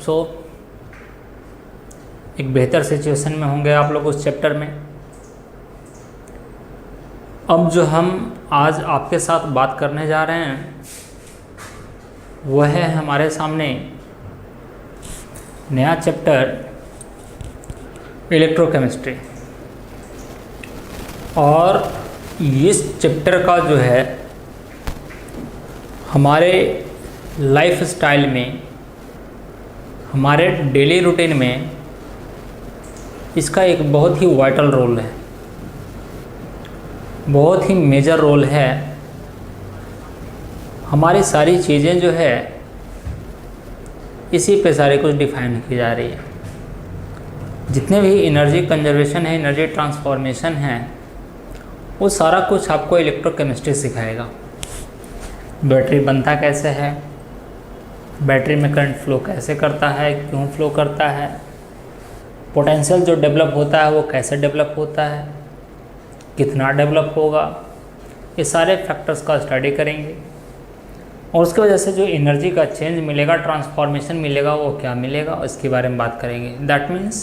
बच्चों, एक बेहतर सिचुएशन में होंगे आप लोग उस चैप्टर में। अब जो हम आज आपके साथ बात करने जा रहे हैं वह है हमारे सामने नया चैप्टर इलेक्ट्रोकेमिस्ट्री। और इस चैप्टर का जो है हमारे लाइफ स्टाइल में, हमारे डेली रूटीन में इसका एक बहुत ही वाइटल रोल है, बहुत ही मेजर रोल है। हमारी सारी चीज़ें जो है इसी पे सारे कुछ डिफाइन की जा रही है। जितने भी एनर्जी कंजर्वेशन है, एनर्जी ट्रांसफॉर्मेशन है, वो सारा कुछ आपको इलेक्ट्रोकेमिस्ट्री सिखाएगा। बैटरी बनता कैसे है, बैटरी में करंट फ्लो कैसे करता है, क्यों फ्लो करता है, पोटेंशियल जो डेवलप होता है वो कैसे डेवलप होता है, कितना डेवलप होगा, ये सारे फैक्टर्स का स्टडी करेंगे। और उसकी वजह से जो एनर्जी का चेंज मिलेगा, ट्रांसफॉर्मेशन मिलेगा, वो क्या मिलेगा इसके बारे में बात करेंगे। That means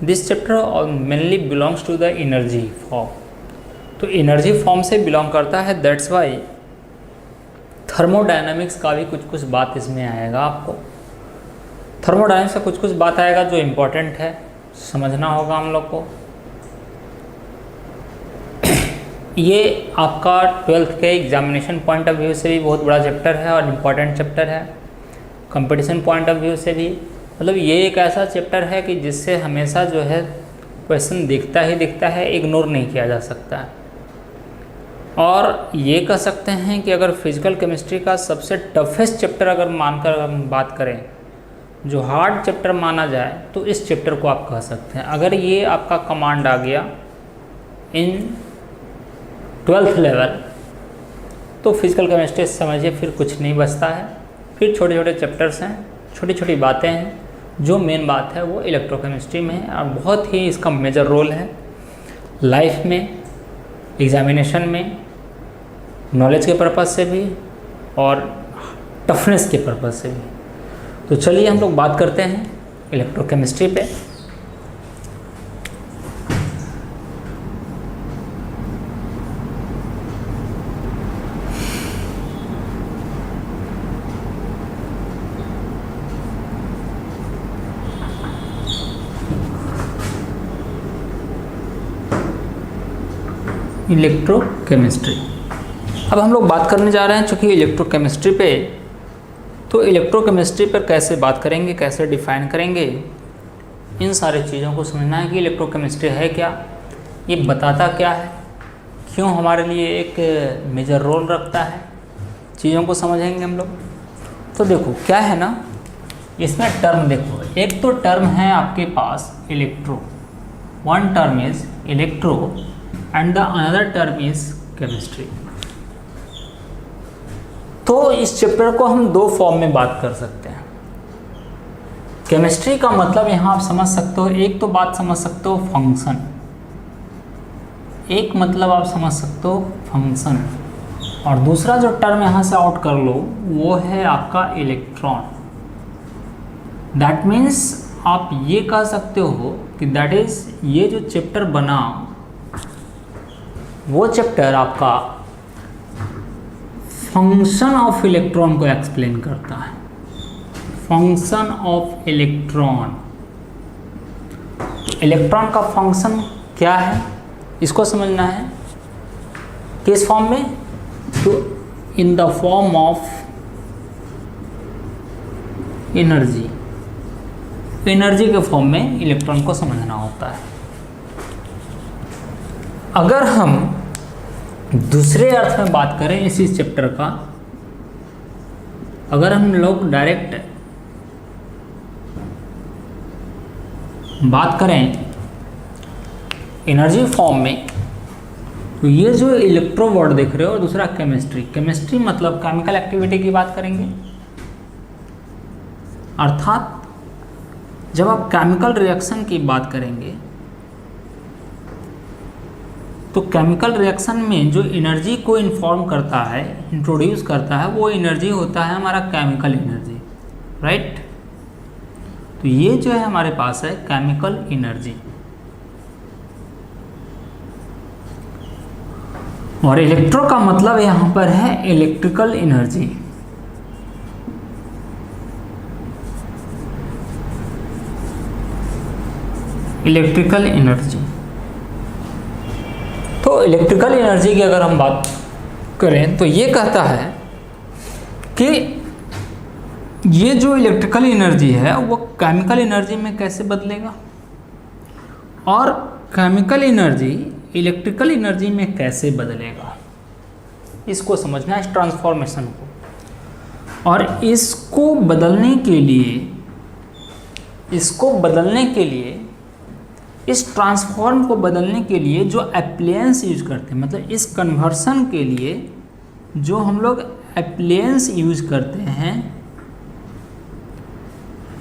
this chapter mainly belongs to the energy form. तो एनर्जी फॉर्म से बिलोंग करता है, दैट्स वाई थर्मोडायनामिक्स का भी कुछ कुछ बात इसमें आएगा। आपको थर्मोडायनामिक्स का कुछ कुछ बात आएगा जो इम्पोर्टेंट है, समझना होगा हम लोग को। ये आपका 12th के एग्जामिनेशन पॉइंट ऑफ व्यू से भी बहुत बड़ा चैप्टर है और इम्पॉर्टेंट चैप्टर है। कंपटीशन पॉइंट ऑफ व्यू से भी, मतलब ये एक ऐसा चैप्टर है कि जिससे हमेशा जो है क्वेश्चन दिखता ही दिखता है, इग्नोर नहीं किया जा सकता है। और ये कह सकते हैं कि अगर फिजिकल केमिस्ट्री का सबसे टफेस्ट चैप्टर अगर मानकर हम बात करें, जो हार्ड चैप्टर माना जाए, तो इस चैप्टर को आप कह सकते हैं। अगर ये आपका कमांड आ गया इन 12th लेवल, तो फिजिकल केमिस्ट्री समझिए फिर कुछ नहीं बचता है। फिर छोटे छोटे चैप्टर्स हैं, छोटी छोटी बातें हैं, जो मेन बात है वो इलेक्ट्रोकेमिस्ट्री में है। और बहुत ही इसका मेजर रोल है लाइफ में, एग्जामिनेशन में, नॉलेज के पर्पज़ से भी और टफनेस के पर्पज़ से भी। तो चलिए हम लोग बात करते हैं इलेक्ट्रोकेमिस्ट्री पे। इलेक्ट्रोकेमिस्ट्री, अब हम लोग बात करने जा रहे हैं चूँकि इलेक्ट्रोकेमिस्ट्री पे, तो इलेक्ट्रोकेमिस्ट्री पर कैसे बात करेंगे, कैसे डिफाइन करेंगे, इन सारी चीज़ों को समझना है कि इलेक्ट्रोकेमिस्ट्री है क्या, ये बताता क्या है, क्यों हमारे लिए एक मेजर रोल रखता है, चीज़ों को समझेंगे हम लोग। तो देखो क्या है ना, इसमें टर्म देखो, एक तो टर्म है आपके पास electro, one term is electro and the another term is chemistry. तो इस चैप्टर को हम दो फॉर्म में बात कर सकते हैं। केमिस्ट्री का मतलब यहाँ आप समझ सकते हो, एक तो बात समझ सकते हो फंक्शन, एक मतलब आप समझ सकते हो फंक्शन, और दूसरा जो टर्म यहाँ से आउट कर लो वो है आपका इलेक्ट्रॉन। दैट मीन्स आप ये कह सकते हो कि दैट इज ये जो चैप्टर बना वो चैप्टर आपका फंक्शन ऑफ इलेक्ट्रॉन को एक्सप्लेन करता है। फंक्शन ऑफ इलेक्ट्रॉन, इलेक्ट्रॉन का फंक्शन क्या है इसको समझना है। किस फॉर्म में? तो इन the form of energy, energy के फॉर्म में इलेक्ट्रॉन को समझना होता है। अगर हम दूसरे अर्थ में बात करें इसी चैप्टर का, अगर हम लोग डायरेक्ट बात करें एनर्जी फॉर्म में, तो ये जो इलेक्ट्रो वर्ड देख रहे हो, और दूसरा केमिस्ट्री, केमिस्ट्री मतलब केमिकल एक्टिविटी की बात करेंगे। अर्थात जब आप केमिकल रिएक्शन की बात करेंगे तो केमिकल रिएक्शन में जो एनर्जी को इन्फॉर्म करता है, इंट्रोड्यूस करता है, वो एनर्जी होता है हमारा केमिकल एनर्जी, राइट। तो ये जो है हमारे पास है केमिकल एनर्जी। और इलेक्ट्रो का मतलब यहां पर है इलेक्ट्रिकल एनर्जी। इलेक्ट्रिकल एनर्जी, तो इलेक्ट्रिकल एनर्जी की अगर हम बात करें तो ये कहता है कि ये जो इलेक्ट्रिकल एनर्जी है वो केमिकल एनर्जी में कैसे बदलेगा, और केमिकल एनर्जी इलेक्ट्रिकल एनर्जी में कैसे बदलेगा, इसको समझना है, इस ट्रांसफॉर्मेशन को। और इसको बदलने के लिए इस ट्रांसफॉर्म को बदलने के लिए जो एप्लायंस यूज करते हैं, मतलब इस कन्वर्सन के लिए जो हम लोग एप्लायंस यूज करते हैं,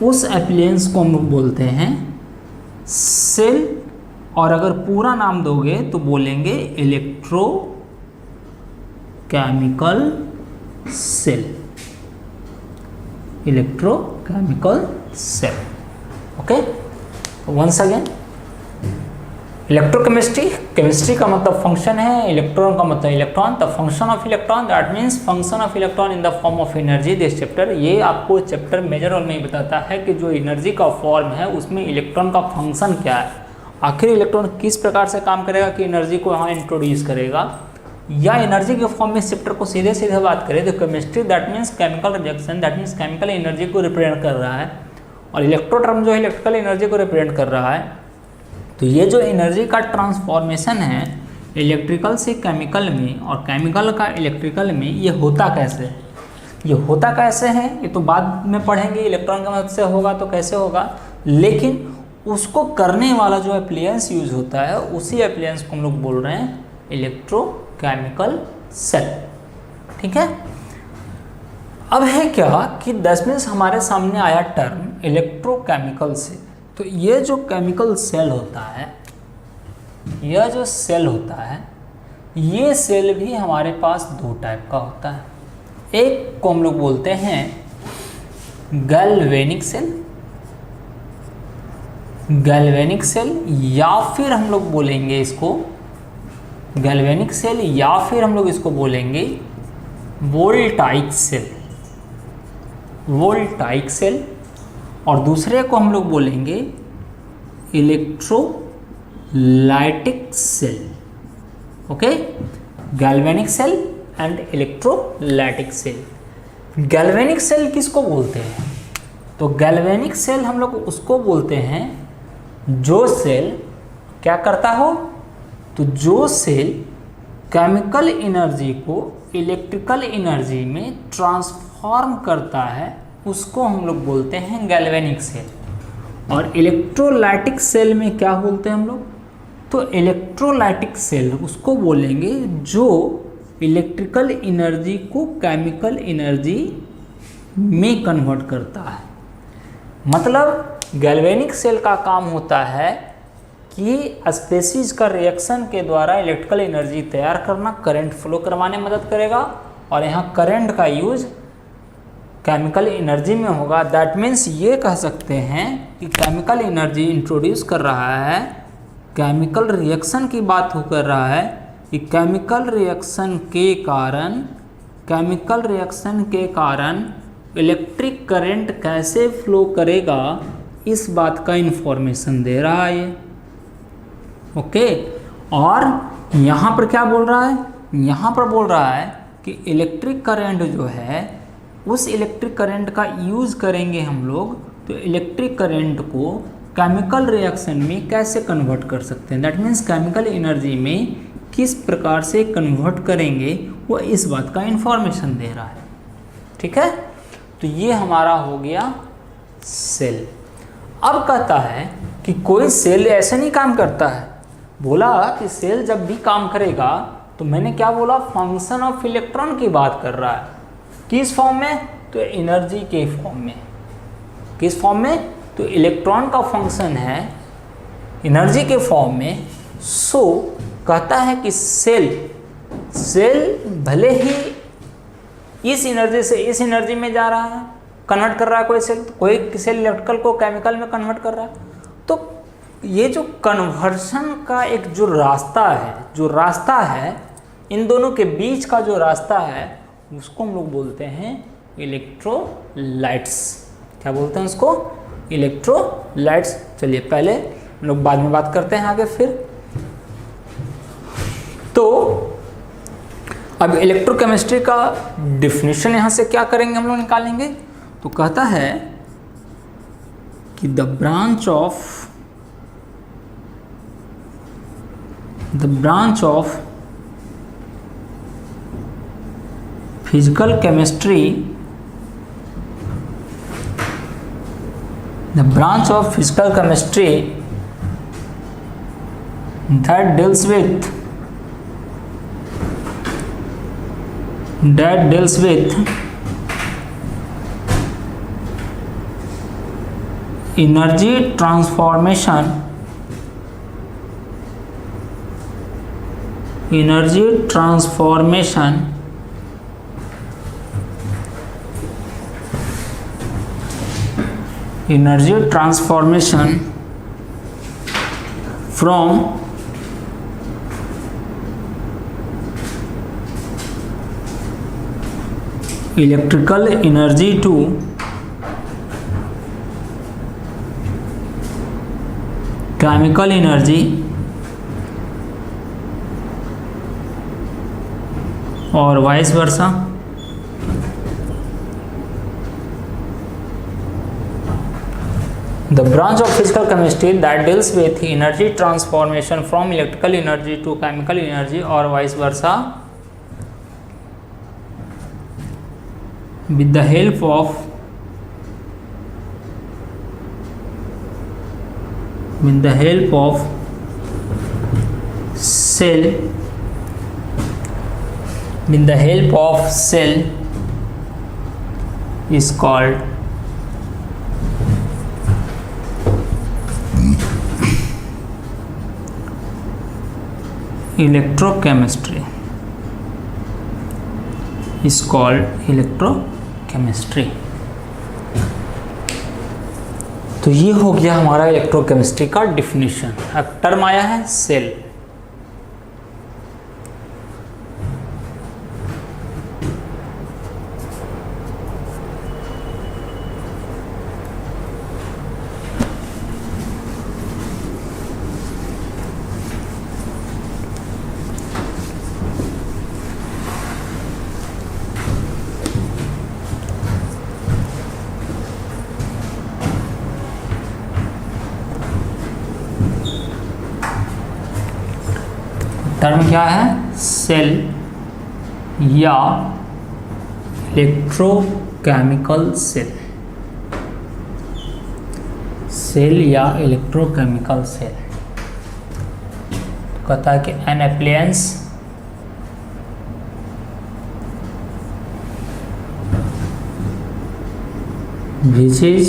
उस एप्लायंस को हम लोग बोलते हैं सेल, और अगर पूरा नाम दोगे तो बोलेंगे electrochemical cell. Electrochemical cell, okay. Once again, electrochemistry, chemistry का मतलब फंक्शन है, इलेक्ट्रॉन का मतलब electron, the function of electron, that means function of electron in the form of energy. This chapter, ये आपको चैप्टर मेजर रोल में ही बताता है कि जो एनर्जी का फॉर्म है उसमें इलेक्ट्रॉन का फंक्शन क्या है, आखिर इलेक्ट्रॉन किस प्रकार से काम करेगा कि एनर्जी को यहाँ इंट्रोड्यूस करेगा, या एनर्जी के फॉर्म में इस चैप्टर को सीधे सीधे बात करें तो chemistry that means chemical reaction, that means chemical energy को रिप्रेजेंट कर रहा है, और इलेक्ट्रो टर्म जो है इलेक्ट्रिकल एनर्जी को रिप्रेजेंट कर रहा है। तो ये जो एनर्जी का ट्रांसफॉर्मेशन है इलेक्ट्रिकल से केमिकल में और केमिकल का इलेक्ट्रिकल में, ये होता कैसे है, ये होता कैसे है ये तो बाद में पढ़ेंगे, इलेक्ट्रॉन की मदद से होगा तो कैसे होगा, लेकिन उसको करने वाला जो एप्लायंस यूज होता है उसी एप्लायंस को हम लोग बोल रहे हैं इलेक्ट्रोकेमिकल सेल, ठीक है। अब है क्या कि 10 मिनट हमारे सामने आया टर्म इलेक्ट्रोकेमिकल से, तो ये जो केमिकल सेल होता है, यह जो सेल होता है, ये सेल भी हमारे पास दो टाइप का होता है। एक को हम लोग बोलते हैं गैल्वेनिक सेल, गैल्वेनिक सेल, या फिर हम लोग बोलेंगे इसको गैल्वेनिक सेल, या फिर हम लोग इसको बोलेंगे वोल्टाइक सेल, वोल्टाइक सेल, और दूसरे को हम लोग बोलेंगे electrolytic cell, okay. Galvanic cell and electrolytic cell. Galvanic cell किसको बोलते हैं, तो गैल्वेनिक सेल हम लोग उसको बोलते हैं जो सेल क्या करता हो, तो जो सेल केमिकल एनर्जी को इलेक्ट्रिकल एनर्जी में ट्रांसफॉर्म करता है उसको हम लोग बोलते हैं गैल्वेनिक सेल। और इलेक्ट्रोलाइटिक सेल में क्या बोलते हैं हम लोग, तो इलेक्ट्रोलाइटिक सेल उसको बोलेंगे जो इलेक्ट्रिकल एनर्जी को केमिकल एनर्जी में कन्वर्ट करता है। मतलब गैल्वेनिक सेल का काम होता है कि स्पेसीज का रिएक्शन के द्वारा इलेक्ट्रिकल एनर्जी तैयार करना, करंट फ्लो करवाने में मदद करेगा, और यहाँ करंट का यूज केमिकल एनर्जी में होगा। दैट मीन्स ये कह सकते हैं कि केमिकल एनर्जी इंट्रोड्यूस कर रहा है, केमिकल रिएक्शन की बात हो कर रहा है कि केमिकल रिएक्शन के कारण इलेक्ट्रिक करंट कैसे फ्लो करेगा, इस बात का इंफॉर्मेशन दे रहा है ये, ओके। और यहाँ पर क्या बोल रहा है, यहाँ पर बोल रहा है कि इलेक्ट्रिक करंट जो है उस इलेक्ट्रिक करंट का यूज़ करेंगे हम लोग, तो इलेक्ट्रिक करंट को केमिकल रिएक्शन में कैसे कन्वर्ट कर सकते हैं, दैट मीन्स केमिकल एनर्जी में किस प्रकार से कन्वर्ट करेंगे, वो इस बात का इंफॉर्मेशन दे रहा है, ठीक है। तो ये हमारा हो गया सेल। अब कहता है कि कोई सेल ऐसे नहीं काम करता है, बोला कि सेल जब भी काम करेगा, तो मैंने क्या बोला, फंक्शन ऑफ इलेक्ट्रॉन की बात कर रहा है, किस फॉर्म में, तो एनर्जी के फॉर्म में। किस फॉर्म में, तो इलेक्ट्रॉन का फंक्शन है एनर्जी के फॉर्म में। सो कहता है कि सेल भले ही इस एनर्जी से इस एनर्जी में जा रहा है, कन्वर्ट कर रहा है, कोई सेल इलेक्ट्रिकल को केमिकल में कन्वर्ट कर रहा है। तो ये जो कन्वर्शन का एक जो रास्ता है इन दोनों के बीच का जो रास्ता है उसको हम लोग बोलते हैं इलेक्ट्रोलाइट्स। क्या बोलते हैं उसको? इलेक्ट्रोलाइट्स। चलिए पहले हम लोग बाद में बात करते हैं आगे फिर। तो अब इलेक्ट्रोकेमिस्ट्री का डिफिनीशन यहाँ से क्या करेंगे हम लोग निकालेंगे। तो कहता है कि the branch of physical chemistry that deals with energy transformation from electrical energy to chemical energy और vice versa. The branch of physical chemistry that deals with energy transformation from electrical energy to chemical energy or vice versa with the help of cell is called electrochemistry. तो ये हो गया हमारा electrochemistry का definition. अब term आया है cell. Term क्या है? सेल या इलेक्ट्रोकेमिकल सेल। कहता है कि an appliance which is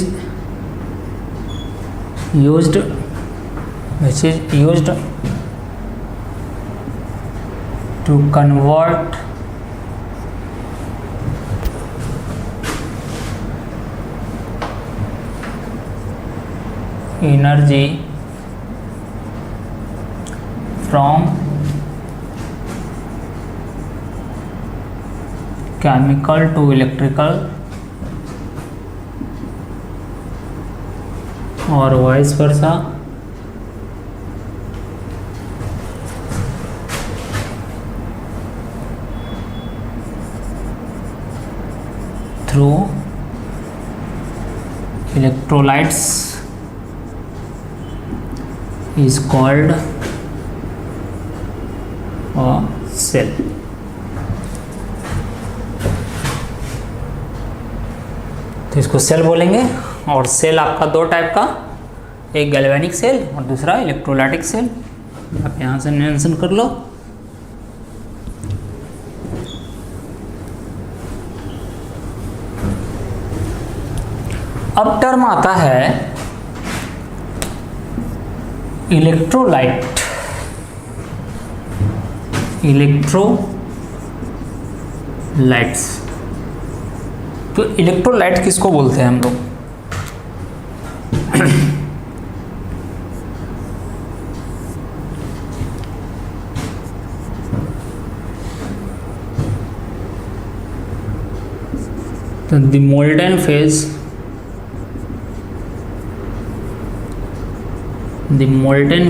used to convert energy from chemical to electrical और vice versa. through electrolytes is called a cell। तो इसको सेल बोलेंगे। और सेल आपका दो टाइप का, एक गैल्वेनिक सेल और दूसरा इलेक्ट्रोलाइटिक सेल। आप यहाँ से मेंशन कर लो। अब टर्म आता है इलेक्ट्रोलाइट्स। तो इलेक्ट्रोलाइट किसको बोलते हैं हम लोग? तो the molten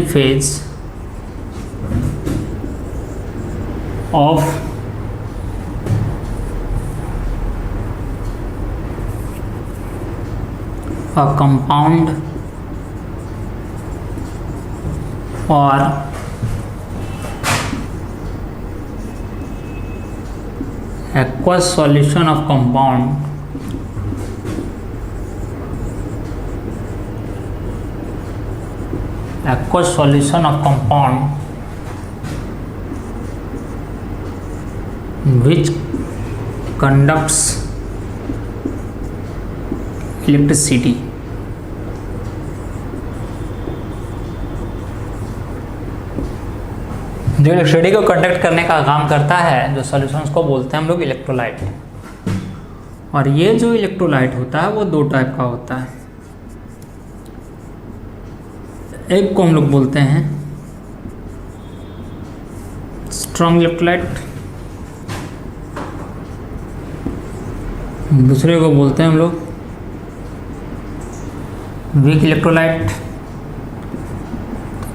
phase of a compound or aqueous solution of compound which conducts electricity. जो इलेक्ट्रिसिटी को कंडक्ट करने का काम करता है, जो सॉल्यूशंस को बोलते हैं हम लोग इलेक्ट्रोलाइट। और ये जो इलेक्ट्रोलाइट होता है वो दो टाइप का होता है। एक को हम लोग बोलते हैं स्ट्रॉन्ग इलेक्ट्रोलाइट, दूसरे को बोलते हैं हम लोग वीक इलेक्ट्रोलाइट।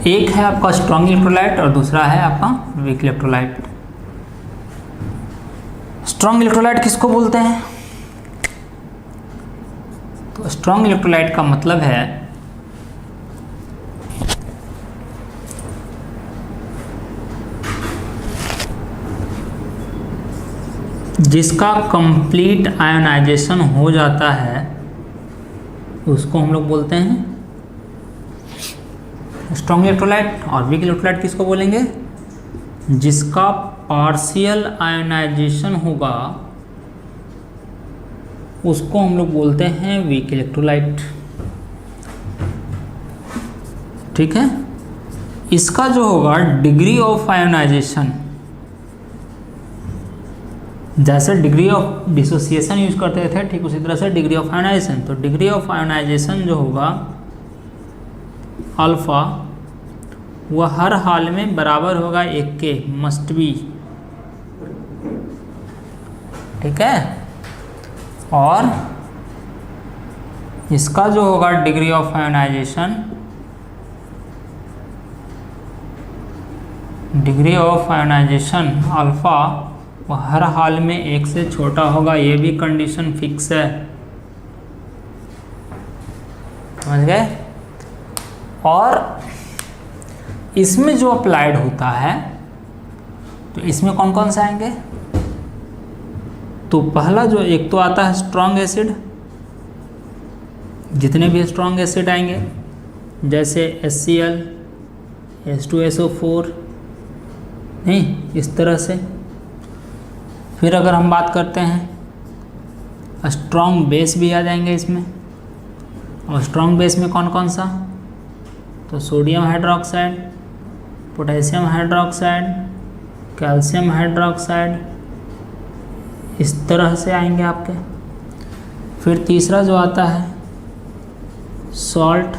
एक है आपका स्ट्रॉन्ग इलेक्ट्रोलाइट और दूसरा है आपका वीक इलेक्ट्रोलाइट। स्ट्रॉन्ग इलेक्ट्रोलाइट किसको बोलते हैं? तो स्ट्रॉन्ग इलेक्ट्रोलाइट का मतलब है जिसका कंप्लीट आयोनाइजेशन हो जाता है उसको हम लोग बोलते हैं स्ट्रॉन्ग इलेक्ट्रोलाइट। और वीक इलेक्ट्रोलाइट किसको बोलेंगे? जिसका पार्शियल आयोनाइजेशन होगा उसको हम लोग बोलते हैं वीक इलेक्ट्रोलाइट। ठीक है। इसका जो होगा डिग्री ऑफ आयोनाइजेशन, जैसे डिग्री ऑफ डिसोसिएशन यूज करते थे ठीक उसी तरह से डिग्री ऑफ आयोनाइजेशन। तो डिग्री ऑफ आयोनाइजेशन जो होगा अल्फा, वह हर हाल में बराबर होगा 1 के, मस्ट बी। ठीक है। और इसका जो होगा डिग्री ऑफ आयोनाइजेशन, अल्फा, वह हर हाल में 1 से छोटा होगा। ये भी कंडीशन फिक्स है, समझ गए। और इसमें जो अप्लाइड होता है तो इसमें कौन कौन से आएंगे? तो पहला जो एक तो आता है स्ट्रॉन्ग एसिड, जितने भी स्ट्रॉन्ग एसिड आएंगे जैसे HCl, H2SO4, नहीं इस तरह से। फिर अगर हम बात करते हैं स्ट्रॉन्ग बेस भी आ जाएंगे इसमें। और स्ट्रॉन्ग बेस में कौन कौन सा? तो sodium hydroxide, potassium hydroxide, calcium hydroxide, इस तरह से आएंगे आपके। फिर तीसरा जो आता है सॉल्ट,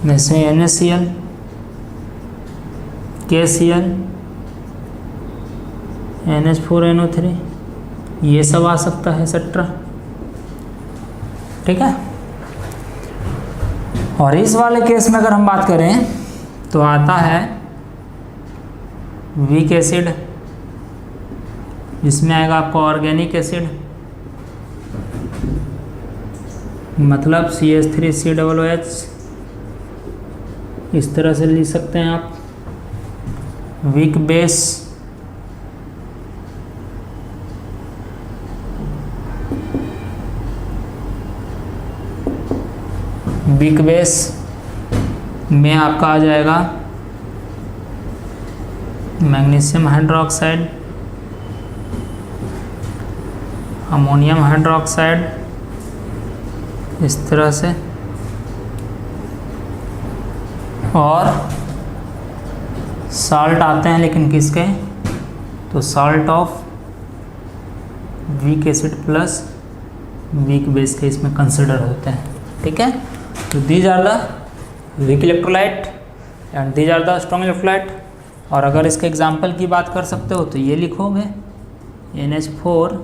जैसे NaCl, KCl, NH4NO3, ये सब आ सकता है एक्सेट्रा। ठीक है। और इस वाले केस में अगर हम बात करें तो आता है वीक एसिड, जिसमें आएगा आपका ऑर्गेनिक एसिड, मतलब CH3COOH, इस तरह से लिख सकते हैं आप। वीक बेस में आपका आ जाएगा मैग्नीशियम हाइड्रोक्साइड, अमोनियम हाइड्रोक्साइड, इस तरह से। और साल्ट आते हैं लेकिन किसके, तो salt of weak acid plus weak base के इसमें कंसिडर होते हैं, ठीक है। तो these are the weak electrolyte and these are the strong electrolyte. और अगर इसके एग्जाम्पल की बात कर सकते हो तो ये लिखोगे NH4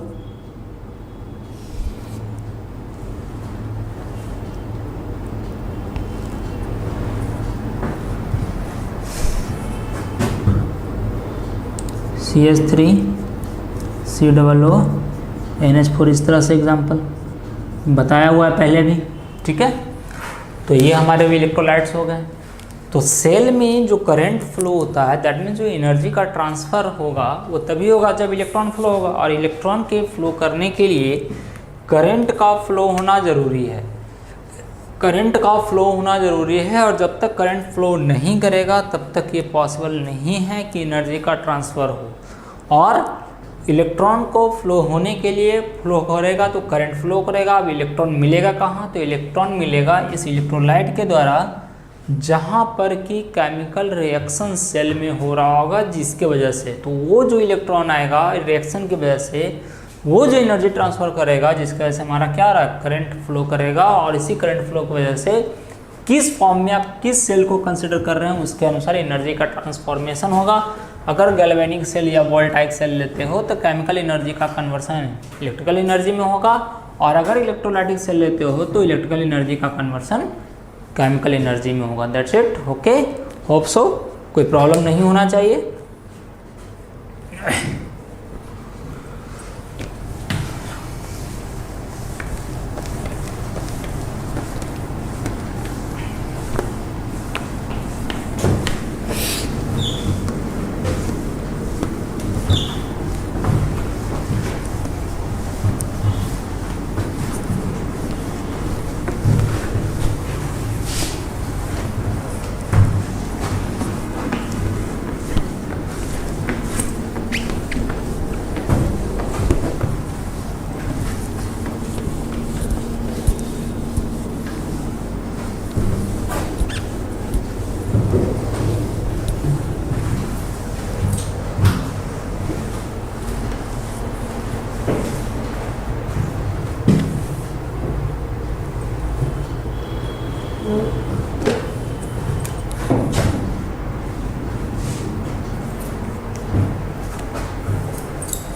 CH3 COO NH4, इस तरह से एग्जाम्पल बताया हुआ है पहले भी, ठीक है। तो ये हमारे भी इलेक्ट्रोलाइट्स हो गए। तो सेल में जो करंट फ्लो होता है, दैट मीन्स जो एनर्जी का ट्रांसफ़र होगा वो तभी होगा जब इलेक्ट्रॉन फ्लो होगा, और इलेक्ट्रॉन के फ्लो करने के लिए करंट का फ्लो होना ज़रूरी है। करंट का फ्लो होना ज़रूरी है, और जब तक करंट फ्लो नहीं करेगा तब तक ये पॉसिबल नहीं है कि एनर्जी का ट्रांसफ़र हो। और इलेक्ट्रॉन को फ्लो होने के लिए फ्लो करेगा तो करंट फ्लो करेगा। अब इलेक्ट्रॉन मिलेगा कहाँ, तो इलेक्ट्रॉन मिलेगा इस इलेक्ट्रोलाइट के द्वारा जहाँ पर कि केमिकल रिएक्शन सेल में हो रहा होगा, जिसके वजह से तो वो जो इलेक्ट्रॉन आएगा रिएक्शन की वजह से वो जो एनर्जी ट्रांसफ़र करेगा, जिसकी वजह से हमारा क्या रहा, करंट फ्लो करेगा। और इसी करंट फ्लो की वजह से किस फॉर्म में आप किस सेल को कंसिडर कर रहे हैं उसके अनुसार एनर्जी का ट्रांसफॉर्मेशन होगा। अगर गैल्वेनिक सेल या वोल्टाइक सेल लेते हो तो केमिकल एनर्जी का कन्वर्सन इलेक्ट्रिकल एनर्जी में होगा, और अगर इलेक्ट्रोलाइटिक सेल लेते हो तो इलेक्ट्रिकल एनर्जी का कन्वर्सन केमिकल एनर्जी में होगा। That's it, okay, hope so कोई प्रॉब्लम नहीं होना चाहिए।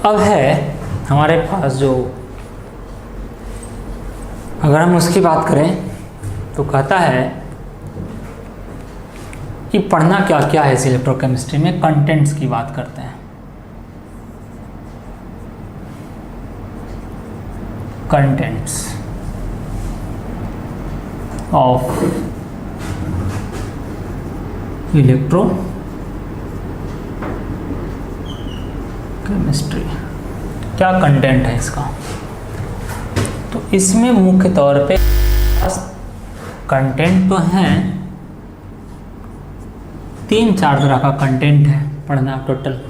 अब है हमारे पास जो, अगर हम उसकी बात करें तो कहता है कि पढ़ना क्या क्या है इस इलेक्ट्रोकेमिस्ट्री में। कंटेंट्स की बात करते हैं। कंटेंट्स ऑफ इलेक्ट्रो केमिस्ट्री, क्या कंटेंट है इसका। तो इसमें मुख्य तौर पे कंटेंट तो हैं, 3-4 तरह का कंटेंट है पढ़ना। टोटल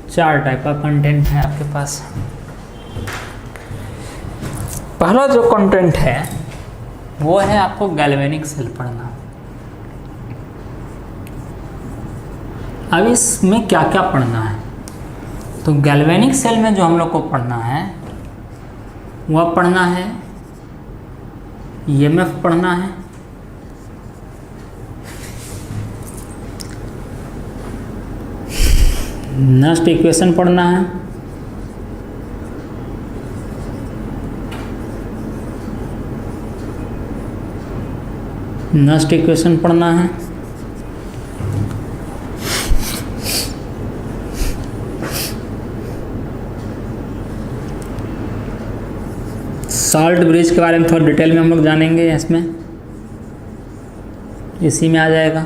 4 टाइप का कंटेंट है आपके पास। पहला जो कंटेंट है वो है आपको गैल्वेनिक सेल पढ़ना। अब इसमें क्या क्या पढ़ना है, तो गैल्वेनिक सेल में जो हम लोग को पढ़ना है वह पढ़ना है EMF पढ़ना है, नस्ट इक्वेशन पढ़ना है, नस्ट इक्वेशन पढ़ना है, साल्ट ब्रिज के बारे में थोड़ा डिटेल में हम लोग जानेंगे, इसमें इसी में आ जाएगा।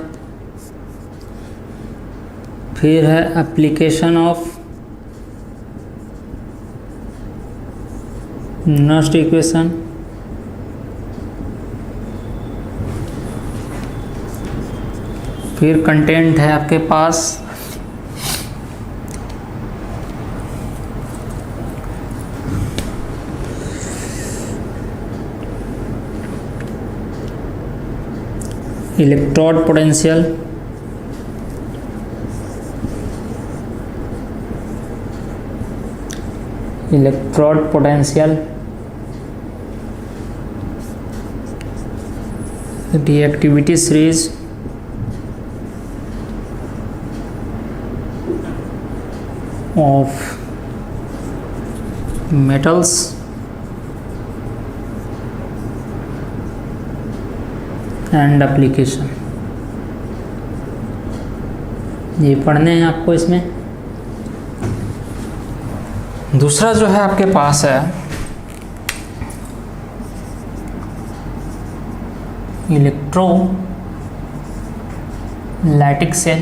फिर है एप्लीकेशन ऑफ नस्ट इक्वेशन, फिर कंटेंट है आपके पास electrode potential, electrode potential, reactivity series, of metals and application, ये पढ़ने हैं आपको। इसमें दूसरा जो है आपके पास है इलेक्ट्रोलाइटिक सेल।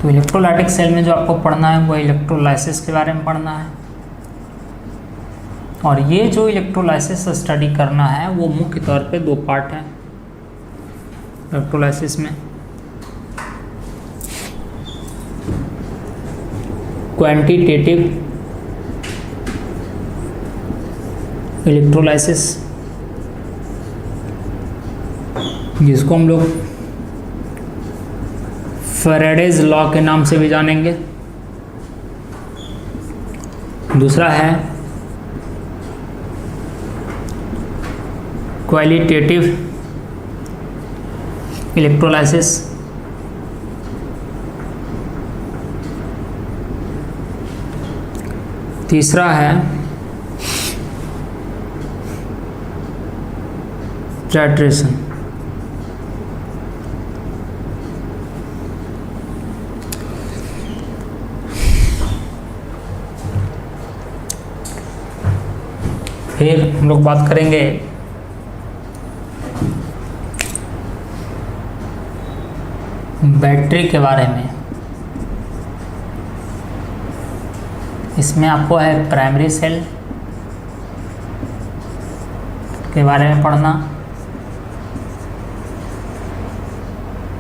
तो इलेक्ट्रोलाइटिक सेल में जो आपको पढ़ना है वो इलेक्ट्रोलाइसिस के बारे में पढ़ना है। और ये जो इलेक्ट्रोलाइसिस स्टडी करना है वो मुख्य तौर पे दो पार्ट हैं इलेक्ट्रोलाइसिस में। क्वांटिटेटिव इलेक्ट्रोलाइसिस, जिसको हम लोग फैराडेज लॉ के नाम से भी जानेंगे। दूसरा है क्वालिटेटिव इलेक्ट्रोलाइसिस, तीसरा है टाइट्रेशन। फिर हम लोग बात करेंगे बैटरी के बारे में। इसमें आपको है प्राइमरी सेल के बारे में पढ़ना,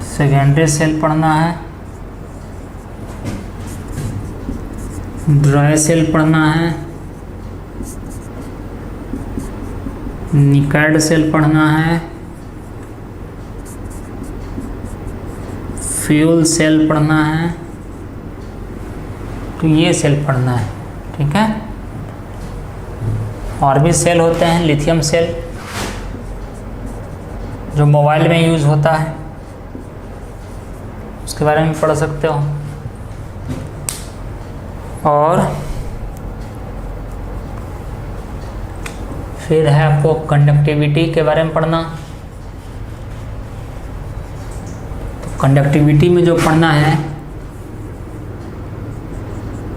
सेकेंडरी सेल पढ़ना है, ड्राई सेल पढ़ना है, निकैड सेल पढ़ना है, फ्यूल सेल पढ़ना है। तो ये सेल पढ़ना है, ठीक है। और भी सेल होते हैं, लिथियम सेल जो मोबाइल में यूज़ होता है, उसके बारे में पढ़ सकते हो। और फिर है आपको कंडक्टिविटी के बारे में पढ़ना। तो कंडक्टिविटी में जो पढ़ना है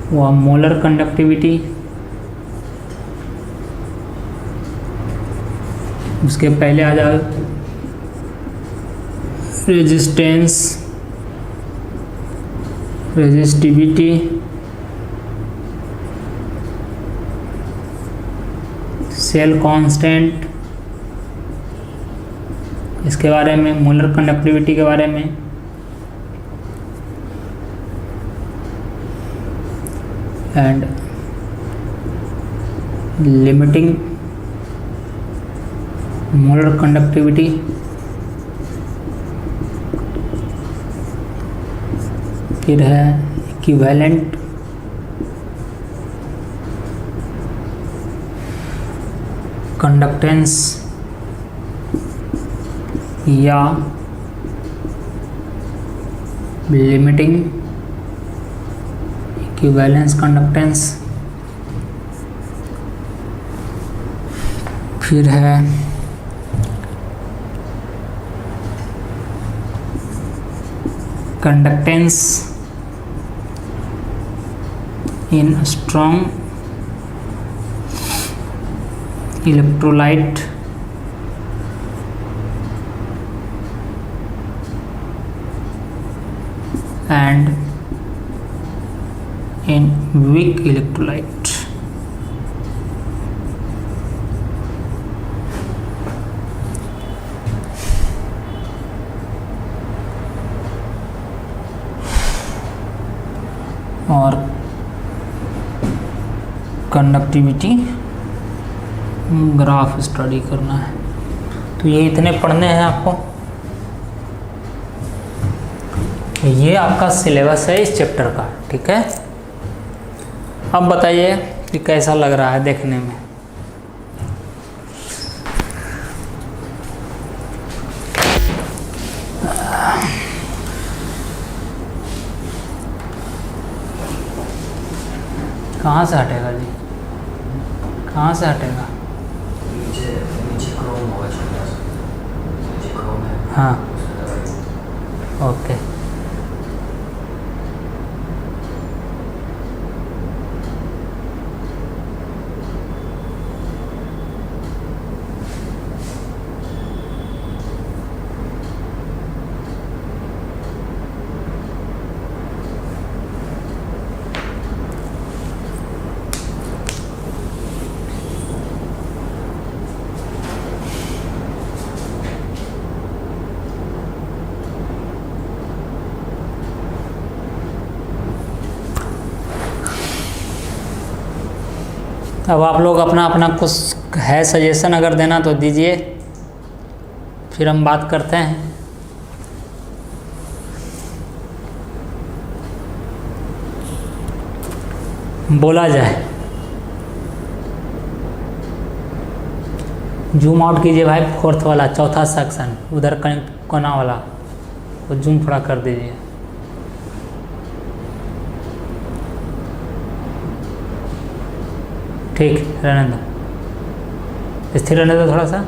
वो मोलर कंडक्टिविटी, उसके पहले आ जाओ रेजिस्टेंस, रेजिस्टिविटी, सेल कांस्टेंट, इसके बारे में, मोलर कंडक्टिविटी के बारे में। एंड लिमिटिंग मोलर कंडक्टिविटी, फिर है इक्विवेलेंट कंडक्टेंस या लिमिटिंग इक्विवेलेंस कंडक्टेंस। फिर है conductance in strong electrolyte and in weak electrolyte। और कंडक्टिविटी ग्राफ स्टडी करना है। तो ये इतने पढ़ने हैं आपको। ये आपका सिलेबस है इस चैप्टर का, ठीक है। अब बताइए कि कैसा लग रहा है देखने में। कहाँ से हटेगा जी, कहाँ से हटेगा? नीचे नीचे क्रोम होगा छोटा सा, नीचे क्रोम है। हाँ ओके। अब आप लोग अपना अपना कुछ है सजेशन अगर देना तो दीजिए, फिर हम बात करते हैं। बोला जाए। जूम आउट कीजिए भाई, फोर्थ वाला चौथा सेक्शन उधर कहीं कोना वाला वो जूम थोड़ा कर दीजिए। ठीक, रहने दो, स्थिर रहने दो थोड़ा सा।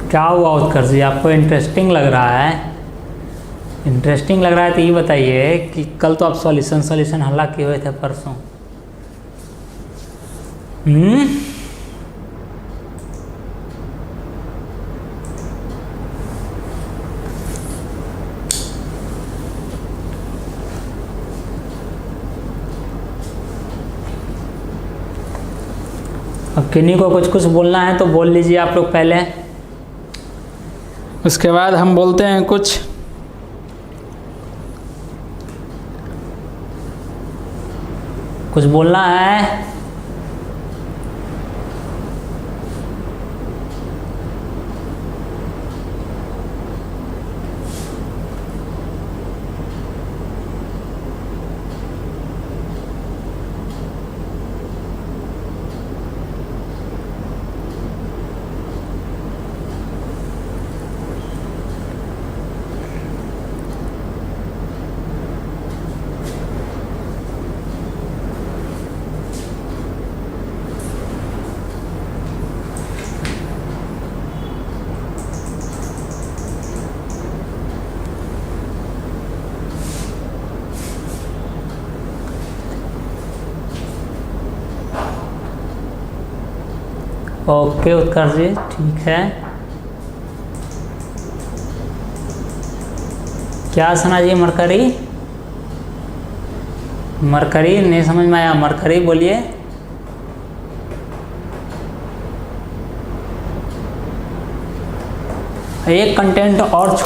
क्या हुआ उत्कर्ष जी, आपको इंटरेस्टिंग लग रहा है? इंटरेस्टिंग लग रहा है तो ये बताइए कि कल तो आप सॉल्यूशन हल्ला किए हुए थे परसों। अब किन्हीं को कुछ कुछ बोलना है तो बोल लीजिए आप लोग पहले, उसके बाद हम बोलते हैं कुछ। कुछ बोलना है? ओके उत्कर्ष जी, ठीक है। क्या सुना जी? मरकरी, मरकरी नहीं समझ में आया, मरकरी बोलिए। एक कंटेंट और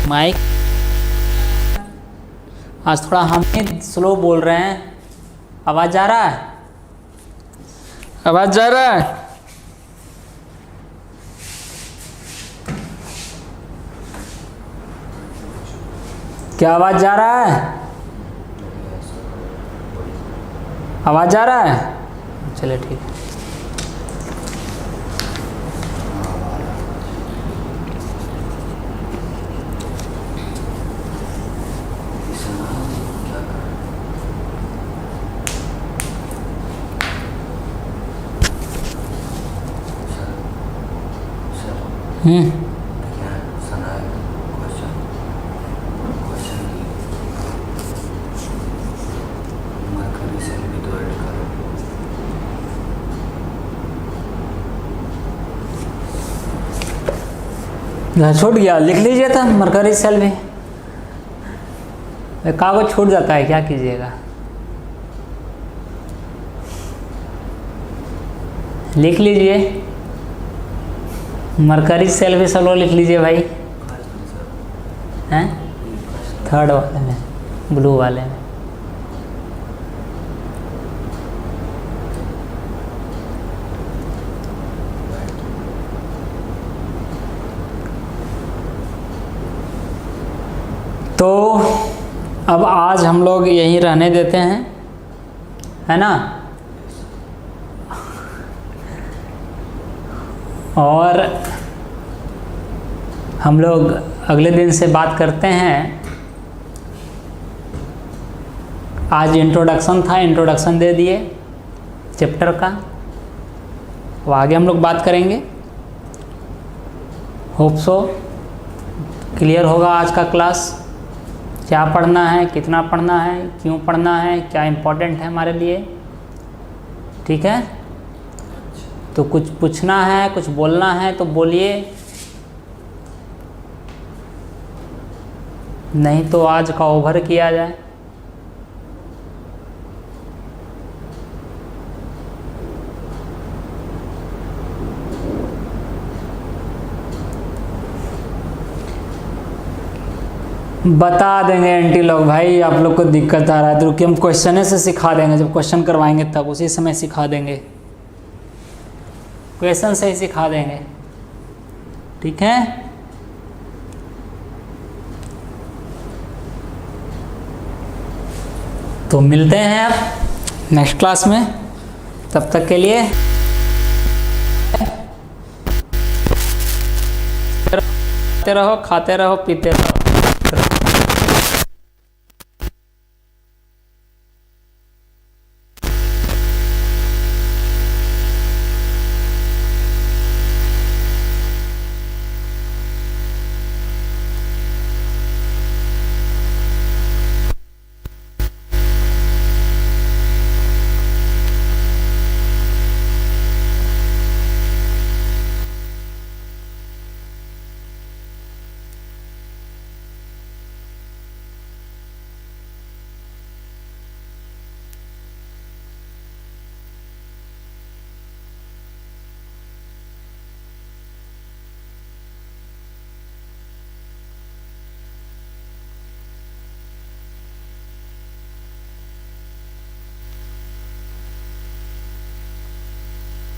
माइक आज थोड़ा हम ही स्लो बोल रहे हैं। आवाज़ जा रहा है? आवाज़ जा रहा है? क्या आवाज़ जा रहा है? आवाज़ जा रहा है? चलिए ठीक है। छूट गया, लिख लीजिए था मरकरी सेल भी। कागज छूट जाता है, क्या कीजिएगा। लिख लीजिए मरकरी सेल भी स्लो लिख लीजिए भाई। हैं? थर्ड वाले में, ब्लू वाले में। तो अब आज हम लोग यहीं रहने देते हैं, है ना। और हम लोग अगले दिन से बात करते हैं। आज इंट्रोडक्शन था, इंट्रोडक्शन दे दिए चैप्टर का। अब आगे हम लोग बात करेंगे। होप सो क्लियर होगा आज का क्लास। क्या पढ़ना है, कितना पढ़ना है, क्यों पढ़ना है, क्या इम्पोर्टेंट है हमारे लिए। ठीक है, तो कुछ पूछना है, कुछ बोलना है तो बोलिए, नहीं तो आज का ओवर किया जाए। बता देंगे आंटी लोग। भाई आप लोग को दिक्कत आ रहा है तो रुकिए, हम क्वेश्चन से सिखा देंगे। जब क्वेश्चन करवाएंगे तब उसी समय सिखा देंगे, क्वेश्चन से ही सिखा देंगे। ठीक है, तो मिलते हैं अब नेक्स्ट क्लास में। तब तक के लिए खाते रहो, पीते रहो।